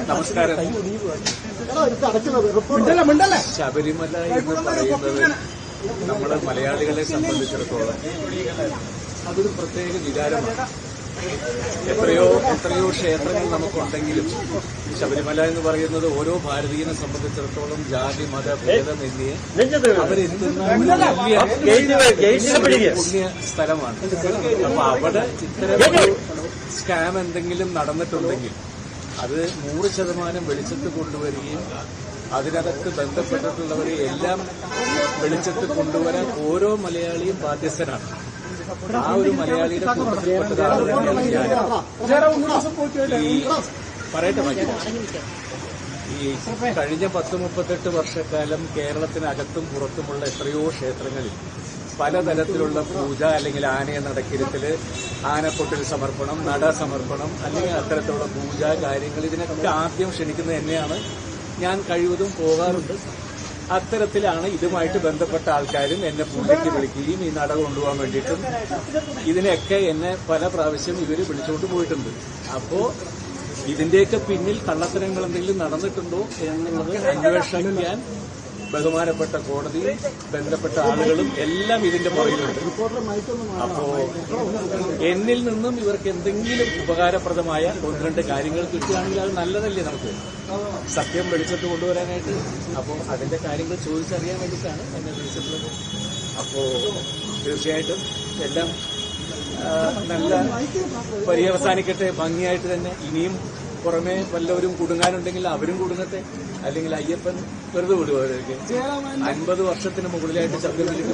നമസ്കാരം. ശബരിമല എന്ന് പറയുന്നത് നമ്മുടെ മലയാളികളെ സംബന്ധിച്ചിടത്തോളം അതൊരു പ്രത്യേക വികാരമാണ്. എത്രയോ ക്ഷേത്രങ്ങൾ നമുക്കുണ്ടെങ്കിലും ശബരിമല എന്ന് പറയുന്നത് ഓരോ ഭാരതീയനെ സംബന്ധിച്ചിടത്തോളം ജാതി മത ഭേദമന്യേ അവരെത്തുന്ന പുണ്യ സ്ഥലമാണ്. അപ്പൊ അവിടെ ഇത്തരം സ്കാം എന്തെങ്കിലും നടന്നിട്ടുണ്ടെങ്കിൽ അത് 100% വെളിച്ചത്ത് കൊണ്ടുവരികയും അതിനകത്ത് ബന്ധപ്പെട്ടിട്ടുള്ളവരെ എല്ലാം വെളിച്ചത്ത് കൊണ്ടുവരാൻ ഓരോ മലയാളിയും ബാധ്യസ്ഥനാണ്. ആ ഒരു മലയാളിയുടെ കൂട്ടത്തിൽപ്പെട്ടതാണ് ഈ പറയട്ടെ മറ്റു ഈ കഴിഞ്ഞ 10-38 വർഷക്കാലം കേരളത്തിനകത്തും പുറത്തുമുള്ള എത്രയോ ക്ഷേത്രങ്ങളിൽ പലതരത്തിലുള്ള പൂജ അല്ലെങ്കിൽ ആനയെ നടക്കിരുത്തല്, ആനപ്പൊട്ടിൽ സമർപ്പണം, നട സമർപ്പണം, അല്ലെങ്കിൽ അത്തരത്തിലുള്ള പൂജ കാര്യങ്ങൾ ഇതിനൊക്കെ ആദ്യം ക്ഷണിക്കുന്നത് എന്നെയാണ്. ഞാൻ കഴിവതും പോകാറുണ്ട്. അത്തരത്തിലാണ് ഇതുമായിട്ട് ബന്ധപ്പെട്ട ആൾക്കാരും എന്നെ പൂജയ്ക്ക് വിളിക്കുകയും ഈ നട കൊണ്ടുപോകാൻ വേണ്ടിയിട്ടും ഇതിനെയൊക്കെ എന്നെ പല പ്രാവശ്യം ഇവർ വിളിച്ചുകൊണ്ട് പോയിട്ടുണ്ട്. അപ്പോ ഇതിന്റെയൊക്കെ പിന്നിൽ കള്ളത്തരങ്ങൾ എന്തെങ്കിലും നടന്നിട്ടുണ്ടോ എന്നുള്ളത് അന്വേഷിക്കാൻ ബഹുമാനപ്പെട്ട കോടതിയും ബന്ധപ്പെട്ട ആളുകളും എല്ലാം ഇതിന്റെ പുറകിലുണ്ട്. അപ്പോ എന്നിൽ നിന്നും ഇവർക്ക് എന്തെങ്കിലും ഉപകാരപ്രദമായ 1-2 കാര്യങ്ങൾ കിട്ടുകയാണെങ്കിൽ അത് നല്ലതല്ലേ നമുക്ക് സത്യം വെളിച്ചത്ത് കൊണ്ടുവരാനായിട്ട്. അപ്പോൾ അതിന്റെ കാര്യങ്ങൾ ചോദിച്ചറിയാൻ വേണ്ടിയിട്ടാണ് എന്നെ വിളിച്ചിട്ടുള്ളത്. അപ്പോ തീർച്ചയായിട്ടും എല്ലാം നല്ല പര്യവസാനിക്കട്ടെ, ഭംഗിയായിട്ട് തന്നെ. ഇനിയും പുറമെ വല്ലവരും കുടുങ്ങാനുണ്ടെങ്കിൽ അവരും കുടുങ്ങട്ടെ, അല്ലെങ്കിൽ അയ്യപ്പൻ വെറുതെ വിടുക. അവരൊക്കെ 50 വർഷത്തിന് മുകളിലായിട്ട് ശബരിമലയ്ക്ക്